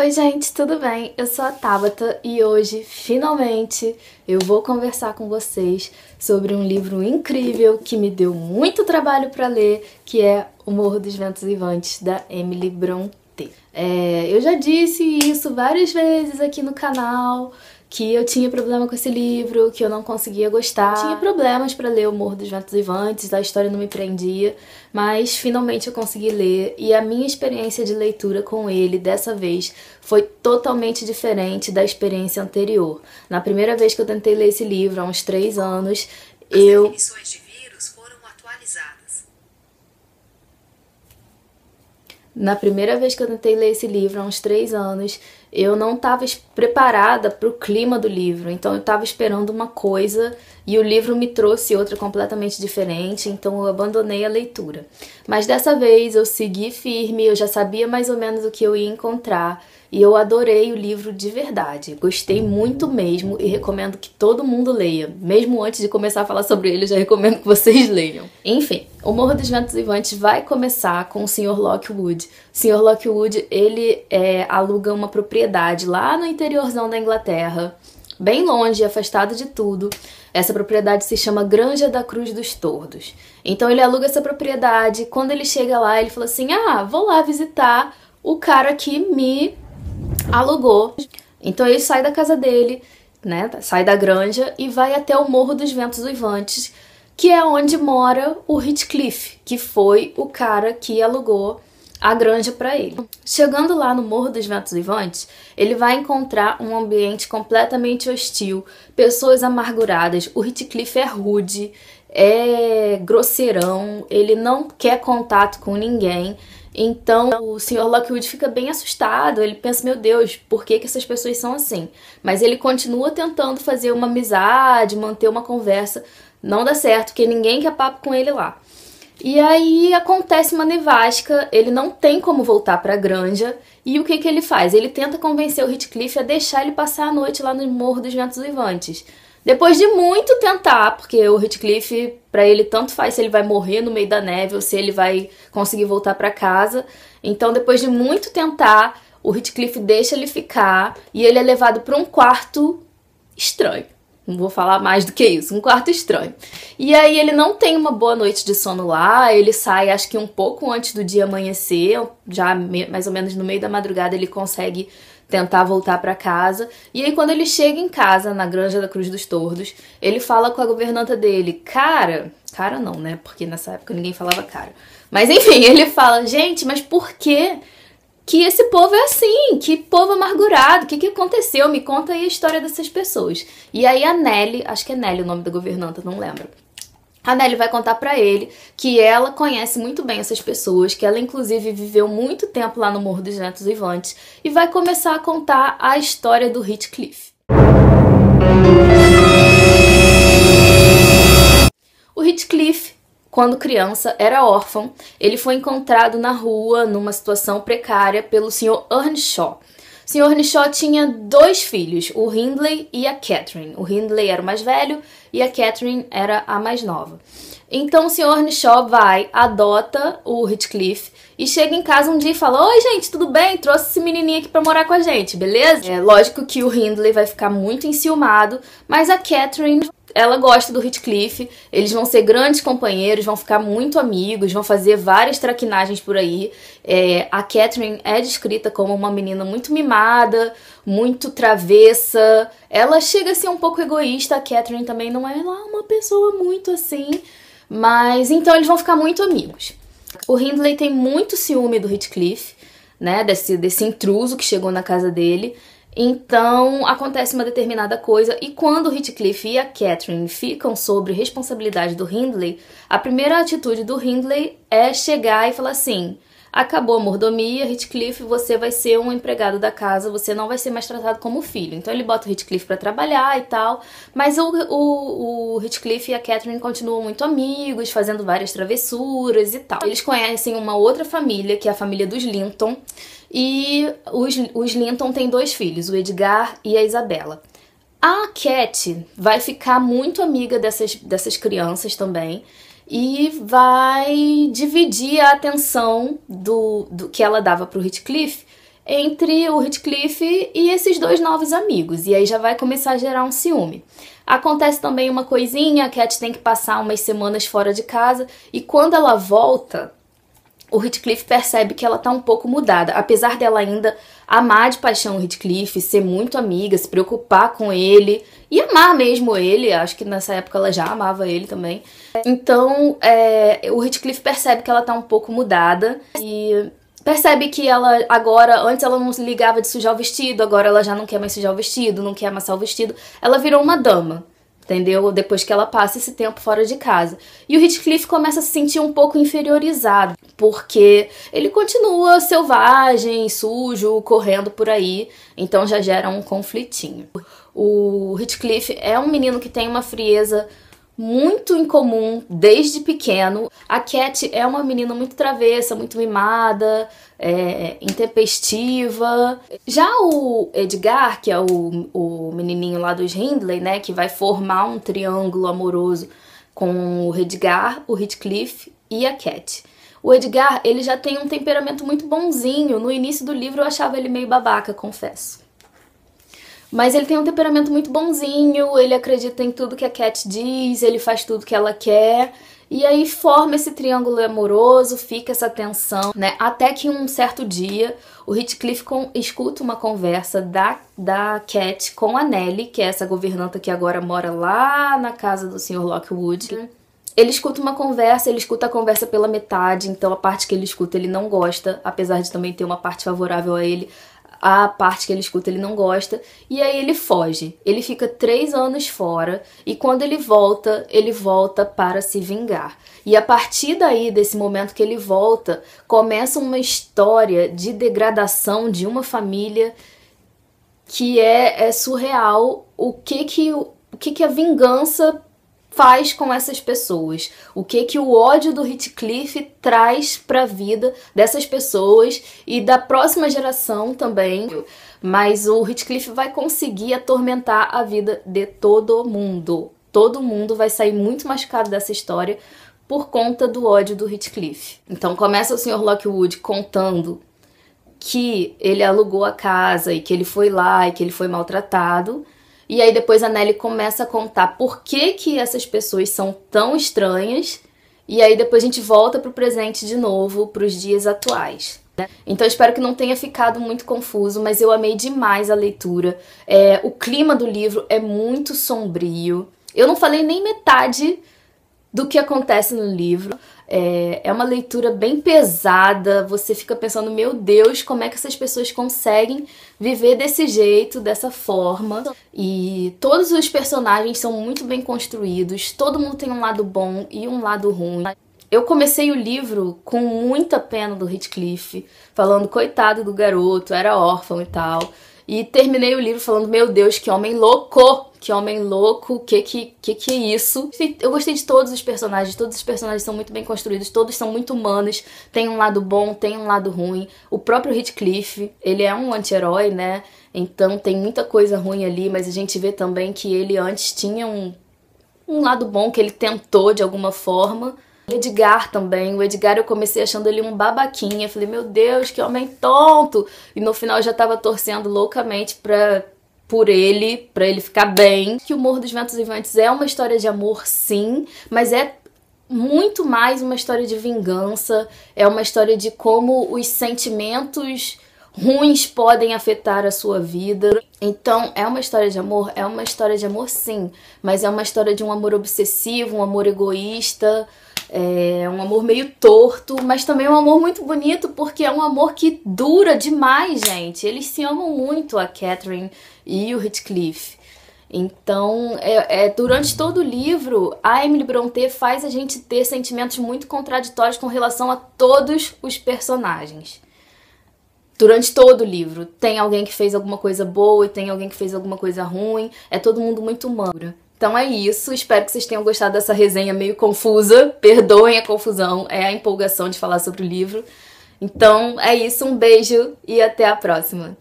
Oi gente, tudo bem? Eu sou a Tabata e hoje, finalmente, eu vou conversar com vocês sobre um livro incrível que me deu muito trabalho para ler, que é O Morro dos Ventos Uivantes, da Emily Brontë. Eu já disse isso várias vezes aqui no canal, que eu tinha problema com esse livro, que eu não conseguia gostar. Eu tinha problemas para ler O Morro dos Ventos Uivantes, a história não me prendia, mas finalmente eu consegui ler e a minha experiência de leitura com ele, dessa vez, foi totalmente diferente da experiência anterior. Na primeira vez que eu tentei ler esse livro, há uns 3 anos, As definições de vírus foram atualizadas. Na primeira vez que eu tentei ler esse livro, há uns 3 anos, eu não estava preparada para o clima do livro, então eu estava esperando uma coisa e o livro me trouxe outra completamente diferente, então eu abandonei a leitura. Mas dessa vez eu segui firme, eu já sabia mais ou menos o que eu ia encontrar e eu adorei o livro de verdade. Gostei muito mesmo e recomendo que todo mundo leia. Mesmo antes de começar a falar sobre ele, eu já recomendo que vocês leiam. Enfim, O Morro dos Ventos Uivantes vai começar com o Sr. Lockwood. O Sr. Lockwood, ele aluga uma propriedade lá no interiorzão da Inglaterra, bem longe, afastado de tudo. Essa propriedade se chama Granja da Cruz dos Tordos. Então ele aluga essa propriedade. Quando ele chega lá, ele fala assim: vou lá visitar o cara que me alugou. Então ele sai da casa dele, né, sai da granja e vai até o Morro dos Ventos Uivantes, que é onde mora o Heathcliff, que foi o cara que alugou a granja para ele. Chegando lá no Morro dos Ventos Uivantes, ele vai encontrar um ambiente completamente hostil, pessoas amarguradas. O Heathcliff é rude, é grosseirão, ele não quer contato com ninguém. Então o Sr. Lockwood fica bem assustado, ele pensa: meu Deus, por que essas pessoas são assim? Mas ele continua tentando fazer uma amizade, manter uma conversa. Não dá certo, porque ninguém quer papo com ele lá. E aí acontece uma nevasca, ele não tem como voltar pra granja, e o que ele faz? Ele tenta convencer o Heathcliff a deixar ele passar a noite lá no Morro dos Ventos Uivantes. Depois de muito tentar, porque o Heathcliff, pra ele tanto faz se ele vai morrer no meio da neve ou se ele vai conseguir voltar pra casa. Então, depois de muito tentar, o Heathcliff deixa ele ficar e ele é levado pra um quarto estranho. Não vou falar mais do que isso, um quarto estranho. E aí ele não tem uma boa noite de sono lá, ele sai acho que um pouco antes do dia amanhecer, já mais ou menos no meio da madrugada ele consegue tentar voltar pra casa. E aí quando ele chega em casa, na Granja da Cruz dos Tordos, ele fala com a governanta dele: cara não, né, porque nessa época ninguém falava cara. Mas enfim, ele fala: gente, mas por que esse povo é assim? Que povo amargurado? O que aconteceu? Me conta aí a história dessas pessoas. E aí a Nelly, acho que é Nelly o nome da governanta, não lembro. A Nelly vai contar pra ele que ela conhece muito bem essas pessoas, que ela inclusive viveu muito tempo lá no Morro dos Ventos Uivantes, e vai começar a contar a história do Heathcliff. O Heathcliff, quando criança, era órfão. Ele foi encontrado na rua, numa situação precária, pelo Sr. Earnshaw. O Sr. Earnshaw tinha 2 filhos, o Hindley e a Catherine. O Hindley era o mais velho e a Catherine era a mais nova. Então o Sr. Earnshaw adota o Heathcliff e chega em casa um dia e fala: oi gente, tudo bem? Trouxe esse menininho aqui pra morar com a gente, beleza? É lógico que o Hindley vai ficar muito enciumado, mas a Catherine, ela gosta do Heathcliff, eles vão ser grandes companheiros, vão ficar muito amigos, vão fazer várias traquinagens por aí. A Catherine é descrita como uma menina muito mimada, muito travessa. Ela chega a ser um pouco egoísta, a Catherine também não é lá uma pessoa muito assim, mas então eles vão ficar muito amigos. O Hindley tem muito ciúme do Heathcliff, né, desse intruso que chegou na casa dele. Então acontece uma determinada coisa e quando o Heathcliff e a Catherine ficam sob responsabilidade do Hindley, a primeira atitude do Hindley é chegar e falar assim: acabou a mordomia, Heathcliff, você vai ser um empregado da casa, você não vai ser mais tratado como filho. Então ele bota o Heathcliff pra trabalhar e tal, mas o Heathcliff e a Catherine continuam muito amigos, fazendo várias travessuras e tal. Eles conhecem uma outra família, que é a família dos Linton, e os Linton têm 2 filhos, o Edgar e a Isabella. A Cat vai ficar muito amiga dessas crianças também e vai dividir a atenção do que ela dava pro Heathcliff entre o Heathcliff e esses dois novos amigos, e aí já vai começar a gerar um ciúme. Acontece também uma coisinha, a Cat tem que passar umas semanas fora de casa, e quando ela volta, o Heathcliff percebe que ela tá um pouco mudada, apesar dela ainda amar de paixão o Heathcliff, ser muito amiga, se preocupar com ele e amar mesmo ele. Acho que nessa época ela já amava ele também. Então o Heathcliff percebe que ela tá um pouco mudada e percebe que ela agora, antes ela não se ligava de sujar o vestido, agora ela já não quer mais sujar o vestido, não quer amassar o vestido. Ela virou uma dama. Entendeu? Depois que ela passa esse tempo fora de casa. E o Heathcliff começa a se sentir um pouco inferiorizado, porque ele continua selvagem, sujo, correndo por aí, então já gera um conflitinho. O Heathcliff é um menino que tem uma frieza muito incomum desde pequeno. A Cat é uma menina muito travessa, muito mimada, intempestiva. Já o Edgar, que é o menininho lá dos Hindley, né, que vai formar um triângulo amoroso com o Edgar, o Heathcliff e a Cat. O Edgar, ele já tem um temperamento muito bonzinho. No início do livro eu achava ele meio babaca, confesso. Mas ele tem um temperamento muito bonzinho, ele acredita em tudo que a Cat diz, ele faz tudo que ela quer. E aí forma esse triângulo amoroso, fica essa tensão, né? Até que um certo dia o Heathcliff escuta uma conversa da Cat com a Nellie, que é essa governanta que agora mora lá na casa do Sr. Lockwood. Ele escuta uma conversa, ele escuta a conversa pela metade, então a parte que ele escuta ele não gosta, apesar de também ter uma parte favorável a ele. A parte que ele escuta ele não gosta, e aí ele foge. Ele fica 3 anos fora, e quando ele volta para se vingar. E a partir daí, desse momento que ele volta, começa uma história de degradação de uma família que é surreal. O que a vingança faz com essas pessoas, o que o ódio do Heathcliff traz para a vida dessas pessoas e da próxima geração também. Mas o Heathcliff vai conseguir atormentar a vida de todo mundo. Todo mundo vai sair muito machucado dessa história por conta do ódio do Heathcliff. Então começa o Sr. Lockwood contando que ele alugou a casa e que ele foi lá e que ele foi maltratado. E aí depois a Nellie começa a contar por que essas pessoas são tão estranhas. E aí depois a gente volta pro presente de novo, pros dias atuais. Então eu espero que não tenha ficado muito confuso, mas eu amei demais a leitura. O clima do livro é muito sombrio. Eu não falei nem metade do que acontece no livro. É uma leitura bem pesada, você fica pensando, meu Deus, como é que essas pessoas conseguem viver desse jeito, dessa forma. E todos os personagens são muito bem construídos, todo mundo tem um lado bom e um lado ruim. Eu comecei o livro com muita pena do Heathcliff, falando, coitado do garoto, era órfão e tal. E terminei o livro falando, meu Deus, que homem louco! Que homem louco, que é isso? Eu gostei de todos os personagens são muito bem construídos, todos são muito humanos, tem um lado bom, tem um lado ruim. O próprio Heathcliff, ele é um anti-herói, né? Então tem muita coisa ruim ali, mas a gente vê também que ele antes tinha um lado bom, que ele tentou de alguma forma. O Edgar também, o Edgar eu comecei achando ele um babaquinha, falei, meu Deus, que homem tonto! E no final eu já tava torcendo loucamente por ele, pra ele ficar bem. Que o Morro dos Ventos Vivantes é uma história de amor, sim, mas é muito mais uma história de vingança, é uma história de como os sentimentos ruins podem afetar a sua vida. Então, é uma história de amor? É uma história de amor, sim, mas é uma história de um amor obsessivo, um amor egoísta, um amor meio torto, mas também um amor muito bonito, porque é um amor que dura demais, gente. Eles se amam muito, a Catherine e o Heathcliff. Então, durante todo o livro, a Emily Brontë faz a gente ter sentimentos muito contraditórios com relação a todos os personagens. Durante todo o livro, tem alguém que fez alguma coisa boa e tem alguém que fez alguma coisa ruim. É todo mundo muito humano. Então é isso, espero que vocês tenham gostado dessa resenha meio confusa. Perdoem a confusão, é a empolgação de falar sobre o livro. Então é isso, um beijo e até a próxima.